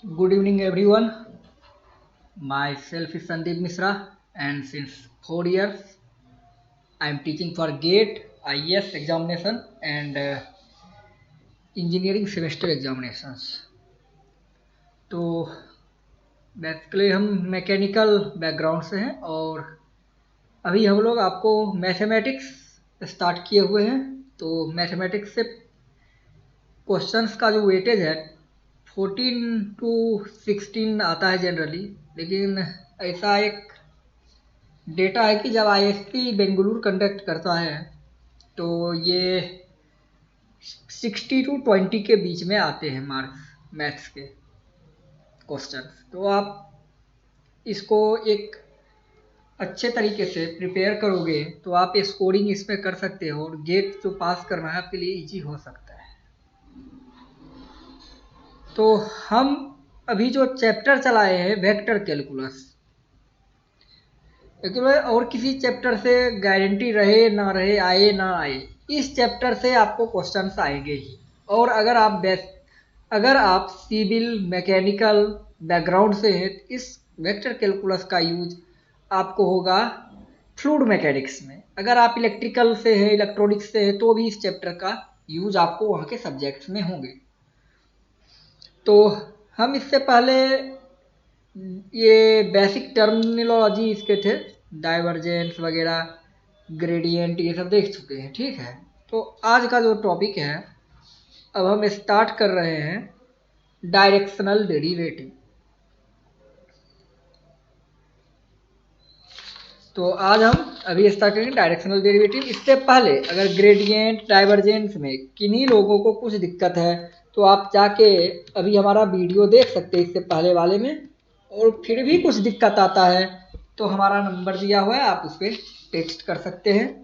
Good evening, everyone. Myself is Sandeep Misra, and since 4 years, I am teaching for GATE, IES examination, and engineering semester examinations. तो basically हम mechanical background से हैं और अभी हम लोग आपको मैथमेटिक्स स्टार्ट किए हुए हैं। तो मैथमेटिक्स से क्वेश्चंस का जो वेटेज है 14 to 16 आता है जनरली, लेकिन ऐसा एक डेटा है कि जब आईएससी बेंगलुरु कंडक्ट करता है तो ये 60 to 20 के बीच में आते हैं मार्क्स मैथ्स के क्वेश्चंस। तो आप इसको एक अच्छे तरीके से प्रिपेयर करोगे तो आप स्कोरिंग इसमें कर सकते हो और गेट जो पास करना है आपके लिए इजी हो सकता है। तो हम अभी जो चैप्टर चलाए हैं वेक्टर कैलकुलस, और किसी चैप्टर से गारंटी रहे ना रहे, आए ना आए, इस चैप्टर से आपको क्वेश्चंस आएंगे ही। और अगर आप सिविल मैकेनिकल बैकग्राउंड से हैं तो इस वेक्टर कैलकुलस का यूज आपको होगा फ्लूइड मैकेनिक्स में। अगर आप इलेक्ट्रिकल से हैं, इलेक्ट्रॉनिक्स से हैं, तो भी इस चैप्टर का यूज आपको वहाँ के सब्जेक्ट्स में होंगे। तो हम इससे पहले ये बेसिक टर्मिनोलॉजी इसके थे, डाइवर्जेंस वगैरह, ग्रेडियंट, ये सब देख चुके हैं। ठीक है, तो आज का जो टॉपिक है, अब हम स्टार्ट कर रहे हैं डायरेक्शनल डेरिवेटिव। तो आज हम अभी स्टार्ट करेंगे डायरेक्शनल डेरिवेटिव। इससे पहले अगर ग्रेडियंट डाइवर्जेंस में किन्हीं लोगों को कुछ दिक्कत है तो आप जाके अभी हमारा वीडियो देख सकते हैं इससे पहले वाले में, और फिर भी कुछ दिक्कत आता है तो हमारा नंबर दिया हुआ है, आप उस पर टेक्स्ट कर सकते हैं,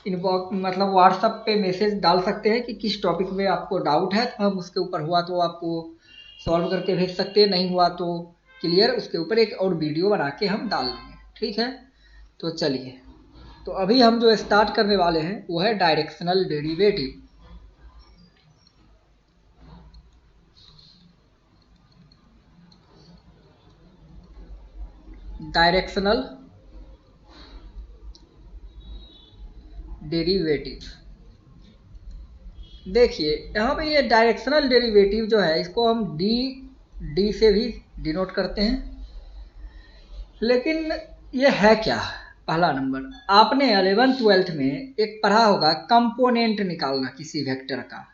इनबॉक्स मतलब व्हाट्सएप पे मैसेज डाल सकते हैं कि किस टॉपिक में आपको डाउट है, तो हम उसके ऊपर हुआ तो आपको सॉल्व करके भेज सकते हैं, नहीं हुआ तो क्लियर उसके ऊपर एक और वीडियो बना के हम डाल देंगे। ठीक है, तो चलिए, तो अभी हम जो स्टार्ट करने वाले हैं वो है डायरेक्शनल डेरिवेटिव। डायरेक्शनल डेरिवेटिव, देखिए यहाँ पे ये डायरेक्शनल डेरिवेटिव जो है इसको हम डी से भी डिनोट करते हैं, लेकिन ये है क्या। पहला नंबर, आपने 11th-12th में एक पढ़ा होगा कंपोनेंट निकालना किसी वेक्टर का।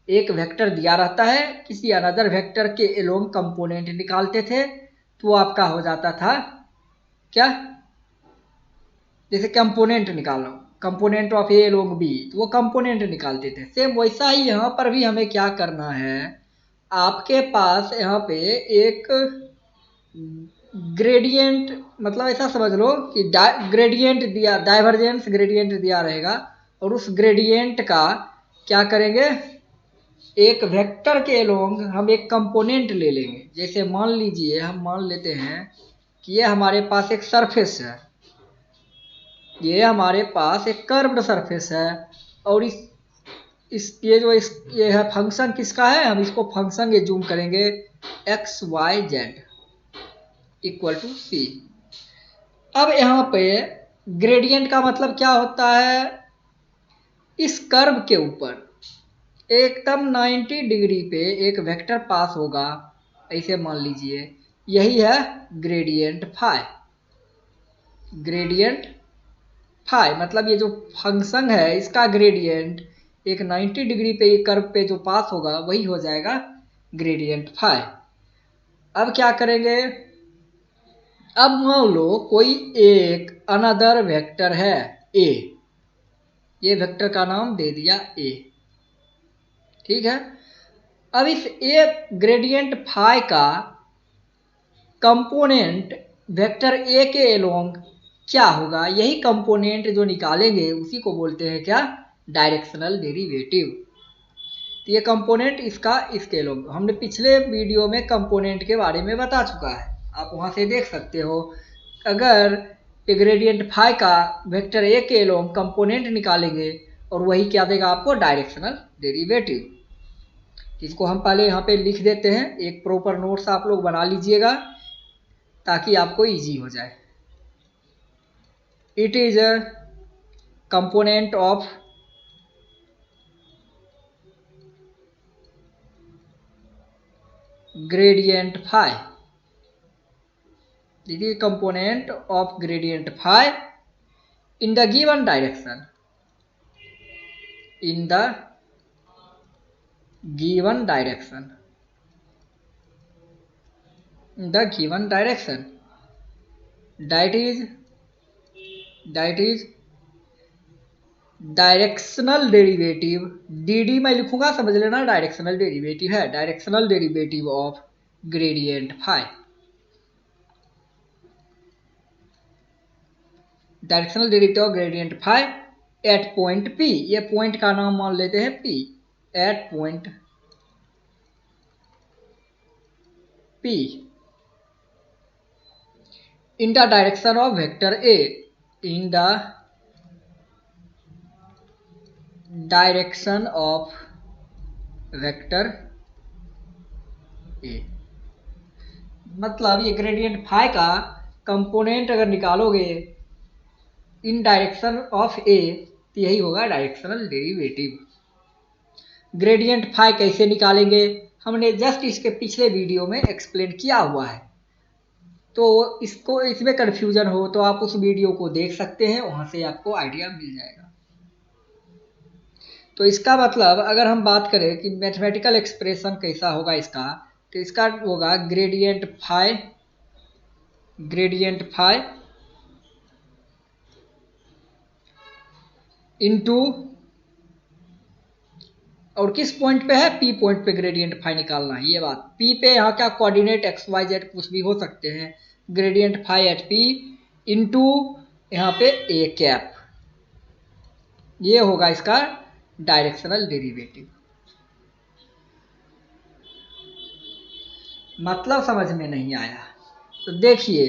एक वेक्टर दिया रहता है, किसी अनदर वेक्टर के एलोंग कंपोनेंट निकालते थे तो वो आपका हो जाता था क्या, जैसे कंपोनेंट निकालो, component of A along B, तो वो कंपोनेंट निकालते थे। सेम वैसा ही यहाँ पर भी हमें क्या करना है, आपके पास यहाँ पे एक ग्रेडियंट, मतलब ऐसा समझ लो कि ग्रेडियंट दिया, डाइवर्जेंस ग्रेडियंट दिया रहेगा, और उस ग्रेडियंट का क्या करेंगे, एक वेक्टर के अलोंग हम एक कंपोनेंट ले लेंगे। जैसे मान लीजिए, हम मान लेते हैं कि ये हमारे पास एक सरफेस है, ये हमारे पास एक कर्व्ड सरफेस है, और ये है फंक्शन किसका है, हम इसको फंक्शन ये जूम करेंगे X Y Z equal to C. अब यहाँ पे ग्रेडियंट का मतलब क्या होता है, इस कर्व के ऊपर एकदम 90 डिग्री पे एक वेक्टर पास होगा, ऐसे मान लीजिए, यही है ग्रेडियंट फाई। ग्रेडियंट फाई मतलब ये जो फंक्शन है इसका ग्रेडियंट एक 90 डिग्री पे ये कर्व पे जो पास होगा वही हो जाएगा ग्रेडियंट फाई। अब क्या करेंगे, अब मान लो कोई एक अनदर वेक्टर है ए, ये वेक्टर का नाम दे दिया ए। ठीक है, अब इस ए ग्रेडियंट फाई का कंपोनेंट वेक्टर ए के एलोंग क्या होगा, यही कंपोनेंट जो निकालेंगे उसी को बोलते हैं क्या, डायरेक्शनल डेरिवेटिव। तो ये कंपोनेंट इसका इसके एलोंग, हमने पिछले वीडियो में कंपोनेंट के बारे में बता चुका है, आप वहां से देख सकते हो। अगर ग्रेडियंट फाई का वेक्टर ए के एलोंग कंपोनेंट निकालेंगे और वही क्या देगा आपको, डायरेक्शनल डेरिवेटिव। इसको हम पहले यहाँ पे लिख देते हैं, एक प्रॉपर नोट्स आप लोग बना लीजिएगा ताकि आपको इजी हो जाए। It is a component of gradient phi. It is a component of gradient phi in the given direction. In the given direction. In the given direction. That is directional derivative, D मैं लिखूंगा समझ लेना, directional derivative है, directional derivative of gradient phi. Directional derivative of gradient phi at point P, ये point का नाम मान लेते हैं P, at point P in the direction of vector A, in the direction of vector A. मतलब ये gradient phi का component अगर निकालोगे इन डायरेक्शन ऑफ ए तो यही होगा डायरेक्शनल डेरिवेटिव। ग्रेडियंट फाई कैसे निकालेंगे हमने जस्ट इसके पिछले वीडियो में एक्सप्लेन किया हुआ है, तो इसको इसमें कन्फ्यूजन हो तो आप उस वीडियो को देख सकते हैं, वहां से आपको आइडिया मिल जाएगा। तो इसका मतलब अगर हम बात करें कि मैथमेटिकल एक्सप्रेशन कैसा होगा इसका, तो इसका होगा ग्रेडियंट फाई इनटू, और किस पॉइंट पे है, पी पॉइंट पे ग्रेडियंट फाई निकालना है। ये बात पी पे यहाँ क्या कोऑर्डिनेट एक्स वाई जेड कुछ भी हो सकते हैं, gradient phi at P into यहाँ पे ए कैप, ये होगा इसका डायरेक्शनल डेरिवेटिव। मतलब समझ में नहीं आया तो देखिए,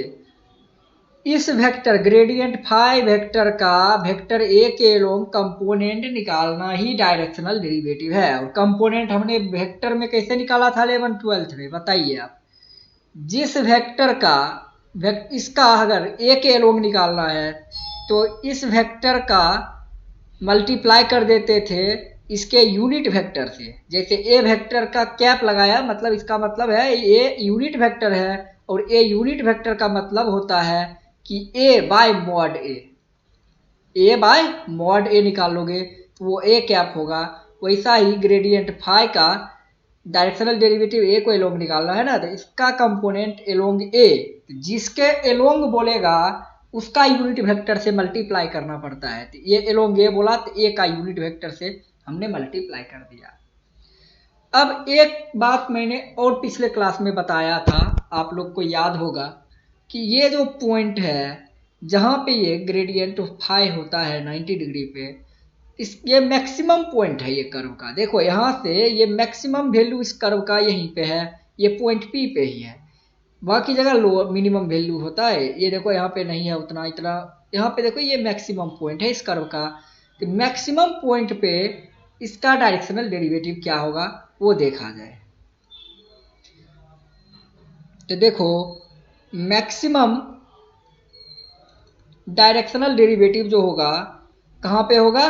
इस वेक्टर ग्रेडियंट फाई वेक्टर का वेक्टर ए के एलोंग कंपोनेंट निकालना ही डायरेक्शनल डेरिवेटिव है। और कंपोनेंट हमने वेक्टर में कैसे निकाला था 11th-12th में, बताइए आप। जिस वेक्टर का इसका अगर ए के एलोंग निकालना है तो इस वेक्टर का मल्टीप्लाई कर देते थे इसके यूनिट वेक्टर से। जैसे ए वेक्टर का कैप लगाया, मतलब इसका मतलब है ए यूनिट वेक्टर है, और ए यूनिट वेक्टर का मतलब होता है कि ए बाय मॉड ए निकालोगे तो वो ए कैप होगा। वैसा ही ग्रेडियंट फाई का डायरेक्शनल डेरिवेटिव ए को एलोंग निकालना है ना, तो इसका कंपोनेंट एलोंग ए, जिसके एलोंग बोलेगा उसका यूनिट वेक्टर से मल्टीप्लाई करना पड़ता है। तो ये एलोंग ए बोला तो ए का यूनिट वेक्टर से हमने मल्टीप्लाई कर दिया। अब एक बात मैंने और पिछले क्लास में बताया था, आप लोग को याद होगा कि ये जो पॉइंट है जहां पे ये ग्रेडियंट फाई होता है 90 डिग्री पे, ये मैक्सिमम पॉइंट है ये कर्व का। देखो यहाँ से ये मैक्सिमम वैल्यू इस कर्व का यहीं पे है, ये पॉइंट पी पे ही है, बाकी जगह लो मिनिमम वैल्यू होता है। ये देखो यहाँ पे नहीं है उतना, इतना यहाँ पे देखो ये मैक्सिमम पॉइंट है इस कर्व का। तो मैक्सिमम पॉइंट पे इसका डायरेक्शनल डेरिवेटिव क्या होगा वो देखा जाए। तो देखो मैक्सिमम डायरेक्शनल डेरिवेटिव जो होगा कहाँ पे होगा,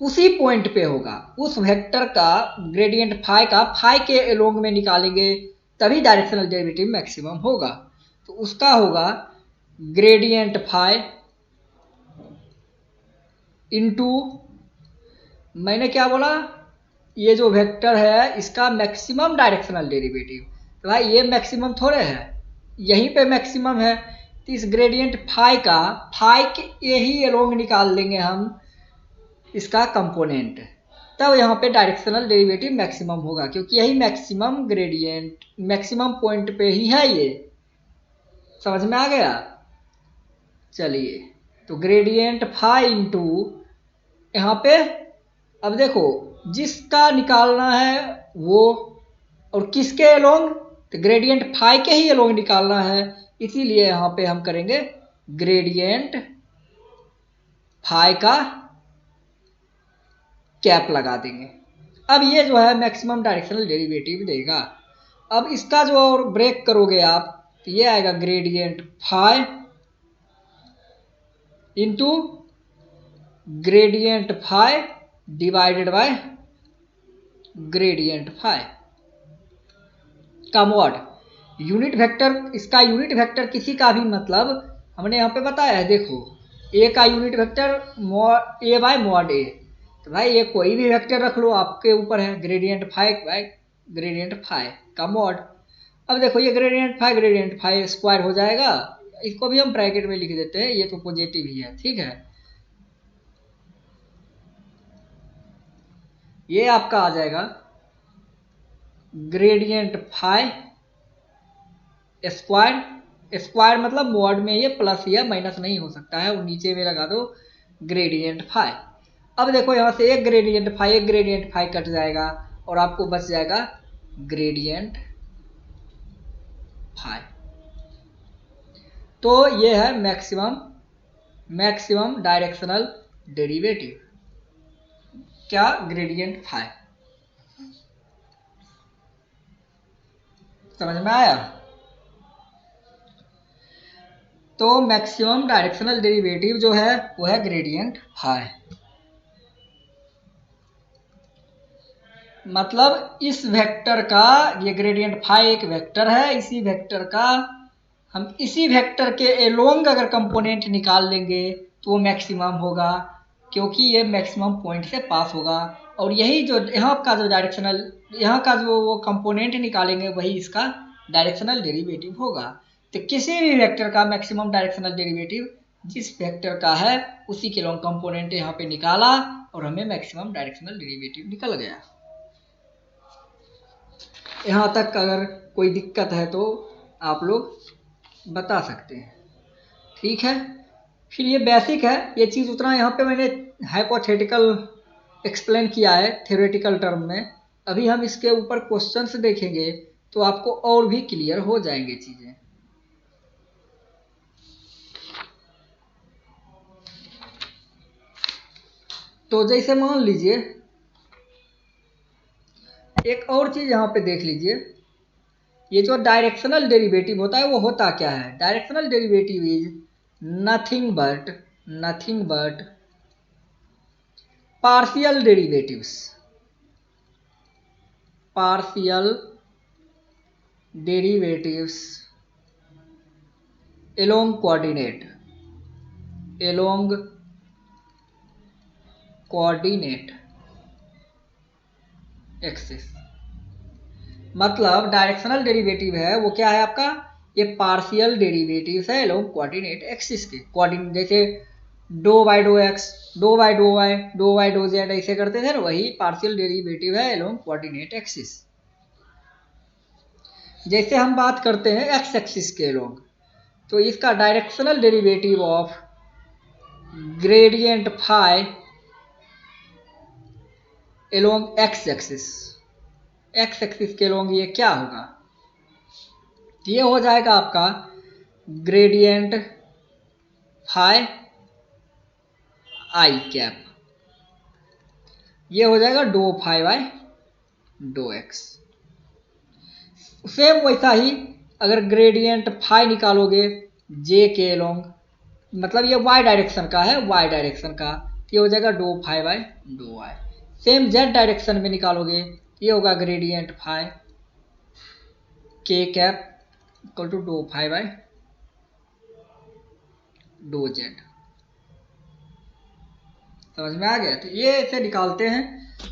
उसी पॉइंट पे होगा। उस वेक्टर का ग्रेडियंट फाई का फाई के एलोंग में निकालेंगे तभी डायरेक्शनल डेरिवेटिव मैक्सिमम होगा। तो उसका होगा ग्रेडियंट फाई इनटू, मैंने क्या बोला, ये जो वेक्टर है इसका मैक्सिमम डायरेक्शनल डेरिवेटिव। तो भाई ये मैक्सिमम थोड़े है, यहीं पे मैक्सिमम है। तो इस ग्रेडियंट फाई का फाई के यही एलोंग निकाल लेंगे हम इसका कंपोनेंट, तब यहाँ पे डायरेक्शनल डेरिवेटिव मैक्सिमम होगा, क्योंकि यही मैक्सिमम ग्रेडियंट मैक्सिमम पॉइंट पे ही है। ये समझ में आ गया। चलिए, तो ग्रेडियंट फाई इनटू यहाँ पे, अब देखो जिसका निकालना है वो, और किसके एलोंग, तो ग्रेडियंट फाई के ही एलोंग निकालना है, इसीलिए यहाँ पे हम करेंगे ग्रेडियंट फाई का कैप लगा देंगे। अब ये जो है मैक्सिमम डायरेक्शनल डेरिवेटिव देगा। अब इसका जो और ब्रेक करोगे आप तो ये आएगा gradient phi into gradient phi divided by gradient phi का मॉड। यूनिट वेक्टर, इसका यूनिट वेक्टर किसी का भी मतलब हमने यहाँ पे बताया है। देखो ए का unit vector A by mod A, तो भाई ये कोई भी वेक्टर रख लो, आपके ऊपर है। Gradient phi by gradient phi का मॉड। अब देखो ये ग्रेडियंट फाई स्क्वायर हो जाएगा, इसको भी हम ब्रैकेट में लिख देते हैं, ये तो पॉजिटिव ही है, ठीक है। ये आपका आ जाएगा ग्रेडियंट फाई स्क्वायर। स्क्वायर मतलब मॉड में ये प्लस या माइनस नहीं हो सकता है, और नीचे में लगा दो ग्रेडियंट फाई। अब देखो यहाँ से एक ग्रेडियंट फाई कट जाएगा और आपको बच जाएगा ग्रेडियंट फाई। तो ये है मैक्सिमम डायरेक्शनल डेरिवेटिव, क्या, ग्रेडियंट फाई। समझ में आया? तो मैक्सिमम डायरेक्शनल डेरिवेटिव जो है वो है ग्रेडियंट फाई। मतलब इस वेक्टर का, ये ग्रेडियंट फाई एक वेक्टर है, इसी वेक्टर का हम इसी वेक्टर के एलोंग अगर कंपोनेंट निकाल लेंगे तो वो मैक्सिमम होगा, क्योंकि ये मैक्सिमम पॉइंट से पास होगा। और यही जो यहाँ का जो डायरेक्शनल, यहाँ का जो वो कंपोनेंट निकालेंगे वही इसका डायरेक्शनल डेरिवेटिव होगा। तो किसी भी वेक्टर का मैक्सिमम डायरेक्शनल डेरिवेटिव जिस वेक्टर का है उसी के लॉन्ग कंपोनेंट यहाँ पे निकाला और हमें मैक्सिमम डायरेक्शनल डेरिवेटिव निकल गया। यहाँ तक अगर कोई दिक्कत है तो आप लोग बता सकते हैं, ठीक है। फिर ये बेसिक है, ये चीज़ उतना यहाँ पे मैंने हाइपोथेटिकल एक्सप्लेन किया है थ्योरेटिकल टर्म में। अभी हम इसके ऊपर क्वेश्चंस देखेंगे तो आपको और भी क्लियर हो जाएंगे चीज़ें। तो जैसे मान लीजिए एक और चीज़ यहाँ पे देख लीजिए, ये जो डायरेक्शनल डेरिवेटिव होता है वो होता क्या है। Directional derivative is nothing but partial derivatives along coordinate axis. मतलब डायरेक्शनल डेरिवेटिव है वो क्या है आपका, ये पार्शियल डेरिवेटिव है along कोऑर्डिनेट एक्सिस के। कोऑर्डिनेट जैसे do by do X, do by do Y, do by do Z ऐसे करते थे ना, वही पार्शियल डेरिवेटिव है along कोऑर्डिनेट एक्सिस। जैसे हम बात करते हैं एक्स एक्सिस के along, तो इसका directional derivative of gradient phi along X axis के along ये क्या होगा, ये हो जाएगा आपका ग्रेडियंट फाई आई कैप। ये हो जाएगा do phi by do X. Same वैसा ही अगर ग्रेडियंट फाई निकालोगे जे के एलोंग, मतलब ये वाई डायरेक्शन का है, वाई डायरेक्शन का, ये हो जाएगा do phi by do Y. Same Z direction में निकालोगे ये होगा ग्रेडियंट फाई के cap equal to do phi by do Z. समझ में आ गया? तो ये ऐसे निकालते हैं।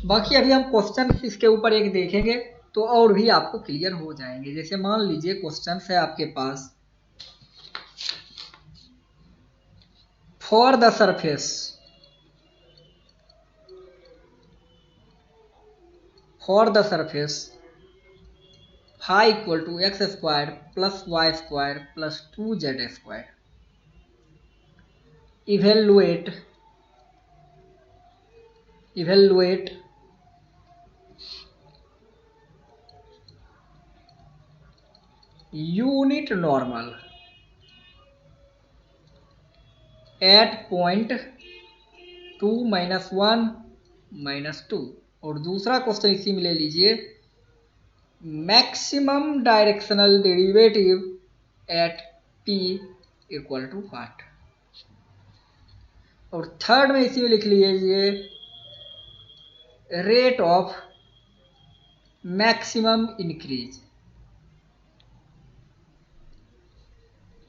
बाकी अभी हम क्वेश्चन इसके ऊपर एक देखेंगे तो और भी आपको क्लियर हो जाएंगे। जैसे मान लीजिए क्वेश्चन है आपके पास, for the surface phi equal to X square plus Y square plus 2z square, evaluate unit normal at point 2 - 1 - 2। और दूसरा क्वेश्चन इसी में ले लीजिए, maximum directional derivative at p equal to what. और थर्ड में इसी में लिख लीजिए, rate of maximum increase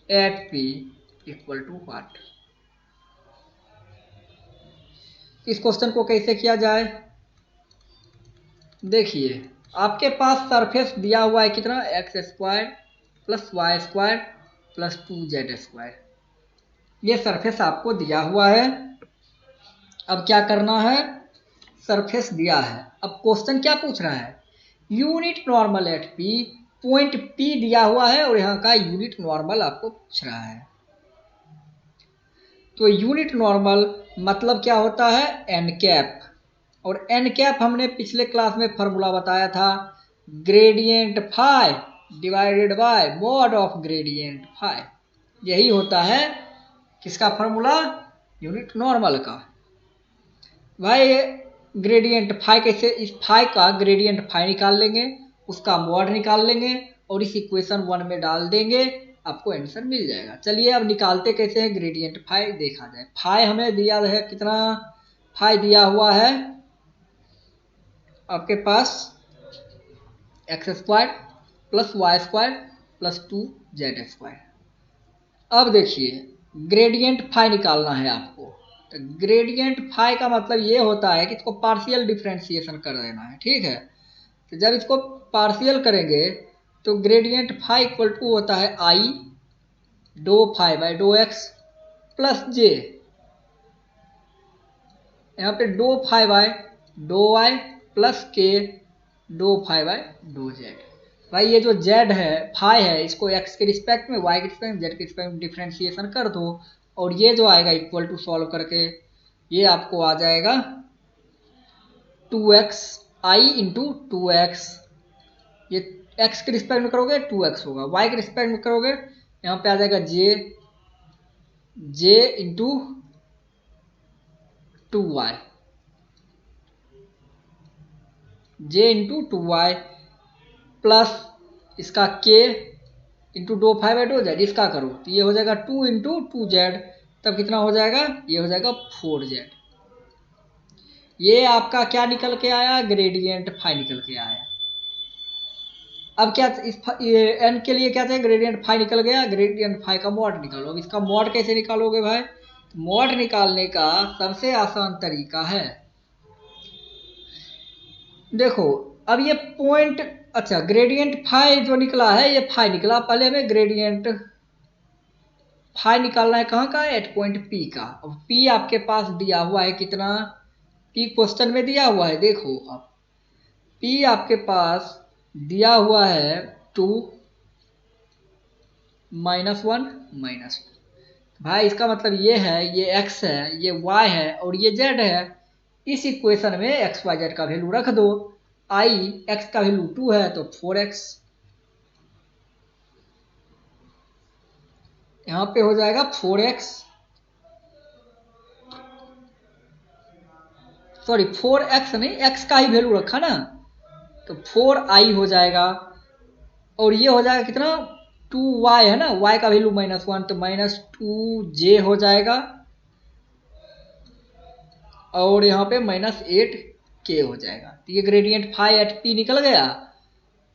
at p equal to what. इस क्वेश्चन को कैसे किया जाए, देखिए आपके पास सरफेस दिया हुआ है कितना, X square plus Y square plus 2z square. ये सरफेस आपको दिया हुआ है। अब क्या करना है, सरफेस दिया है, अब क्वेश्चन क्या पूछ रहा है, unit normal eight P, point P दिया हुआ है और यहाँ का यूनिट नॉर्मल आपको पूछ रहा है। तो यूनिट नॉर्मल मतलब क्या होता है, एन कैप। और एन कैप हमने पिछले क्लास में फॉर्मूला बताया था, gradient phi divided by mod of gradient phi. यही होता है किसका फॉर्मूला, यूनिट नॉर्मल का। भाई ग्रेडियंट फाई कैसे, इस फाई का ग्रेडियंट फाई निकाल लेंगे, उसका मॉड निकाल लेंगे और इस इक्वेशन 1 में डाल देंगे, आपको आंसर मिल जाएगा। चलिए अब निकालते कैसे हैं ग्रेडियंट फाई, देखा जाए। फाई हमें दिया है कितना, फाई दिया हुआ है आपके पास X square plus Y square plus 2z square. अब देखिए ग्रेडियंट फाई निकालना है आपको, तो ग्रेडियंट फाई का मतलब ये होता है कि इसको पार्शियल डिफ्रेंशिएशन कर देना है, ठीक है। तो जब इसको पार्शियल करेंगे तो ग्रेडियंट फाई इक्वल टू होता है I do phi by do X plus J, यहाँ पे do phi by do Y plus K do phi by do Z. भाई ये जो जेड है फाई है, इसको एक्स के रिस्पेक्ट में, वाई के रिस्पेक्ट में, जेड के रिस्पेक्ट में डिफ्रेंशिएशन कर दो और ये जो आएगा इक्वल टू सॉल्व करके ये आपको आ जाएगा 2x आई इंटू 2x। ये x के रिस्पेक्ट में करोगे 2x होगा, y के रिस्पेक्ट में करोगे यहाँ पे आ जाएगा j into 2y, j into 2y plus इसका k into do five by do Z, इसका करो तो ये हो जाएगा 2 इंटू 2z, तब कितना हो जाएगा, ये हो जाएगा 4z। ये आपका क्या निकल के आया, ग्रेडियंट फाई निकल के आया। अब क्या इस ये n के लिए क्या चाहिए, ग्रेडियंट फाई निकल गया, ग्रेडियंट फाई का मॉड निकालो। अब इसका मॉड कैसे निकालोगे भाई, मॉड निकालने का सबसे आसान तरीका है, देखो अब ये पॉइंट, अच्छा ग्रेडियंट फाई जो निकला है ये फाई निकला, पहले हमें ग्रेडियंट फाई निकालना है कहाँ का, एट पॉइंट पी का। अब पी आपके पास दिया हुआ है कितना, पी क्वेश्चन में दिया हुआ है, देखो अब पी आपके पास दिया हुआ है 2 -1 -1। भाई इसका मतलब ये है, ये x है, ये y है और ये z है। इस इक्वेशन में x y z का वैल्यू रख दो, i x का वैल्यू 2 है तो 4x, यहाँ पे हो जाएगा 4x, सॉरी 4x नहीं, x का ही वैल्यू रखा ना, तो 4i हो जाएगा। और ये हो जाएगा कितना, 2y है ना, y का वैल्यू -1 तो -2j हो जाएगा और यहाँ पे -8k हो जाएगा। तो ये ग्रेडियंट फाई एट पी निकल गया।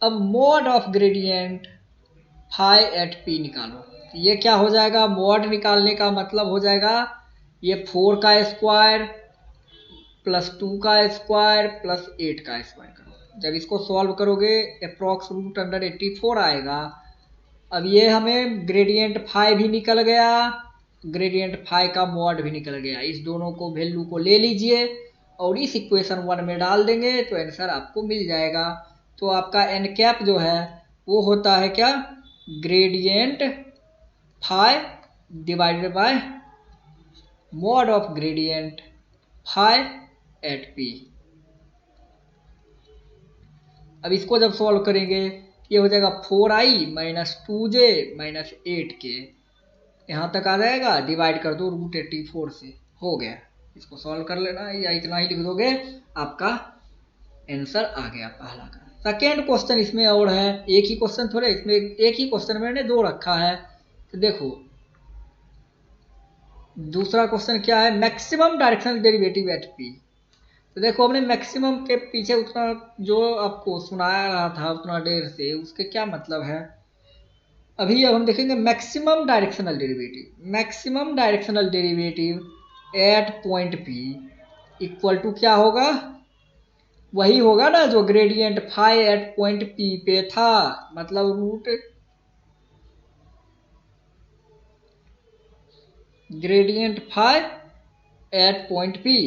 अब mod of gradient phi at P निकालो, तो ये क्या हो जाएगा, मॉड निकालने का मतलब हो जाएगा ये 4 का स्क्वायर प्लस 2 का स्क्वायर प्लस 8 का स्क्वायर करो। जब इसको सॉल्व करोगे अप्रॉक्स √84 आएगा। अब ये हमें ग्रेडियंट फाई भी निकल गया, ग्रेडियंट फाई का मॉड भी निकल गया। इस दोनों को वैल्यू को ले लीजिए और इस इक्वेशन 1 में डाल देंगे तो आंसर आपको मिल जाएगा। तो आपका एन कैप जो है वो होता है क्या, gradient phi divided by mod of gradient phi at P. अब इसको जब सॉल्व करेंगे ये हो जाएगा 4i -2j -8k, यहाँ तक आ जाएगा, डिवाइड कर दो √84 से, हो गया। इसको सॉल्व कर लेना या इतना ही लिख दोगे आपका आंसर आ गया पहला का। सेकेंड क्वेश्चन इसमें और है, एक ही क्वेश्चन थोड़े, इसमें एक ही क्वेश्चन मैंने दो रखा है। तो देखो दूसरा क्वेश्चन क्या है, maximum directional derivative eight P. तो देखो हमने मैक्सिमम के पीछे उतना जो आपको सुनाया रहा था उतना देर से, उसके क्या मतलब है। अभी अब हम देखेंगे maximum directional derivative. Maximum directional derivative at point P equal to क्या होगा, वही होगा ना जो gradient phi at point P पे था, मतलब root gradient phi at point P.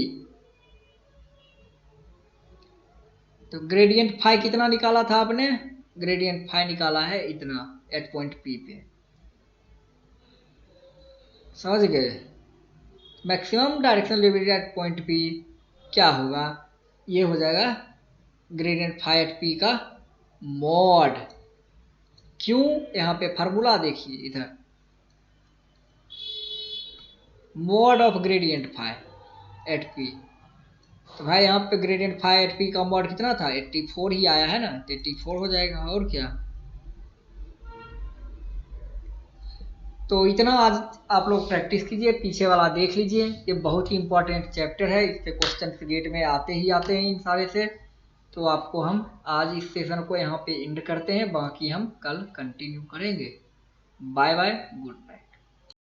तो ग्रेडियंट फाई कितना निकाला था आपने, ग्रेडियंट फाई निकाला है इतना एट पॉइंट पी पे, समझ गए। Maximum directional derivative at point P क्या होगा, ये हो जाएगा ग्रेडियंट फाई एट पी का मॉड। क्यों, यहाँ पे फार्मूला देखिए इधर, mod of gradient phi at P. तो भाई यहाँ पे ग्रेडियंट फाई एट पी का मॉड कितना था, 84 ही आया है ना, तो 84 हो जाएगा और क्या। तो इतना आज आप लोग प्रैक्टिस कीजिए, पीछे वाला देख लीजिए, ये बहुत ही इंपॉर्टेंट चैप्टर है, इससे क्वेश्चन गेट में आते ही आते हैं इन सारे से। तो आपको हम आज इस सेशन को यहाँ पे एंड करते हैं, बाकी हम कल कंटिन्यू करेंगे। Bye bye, good bye.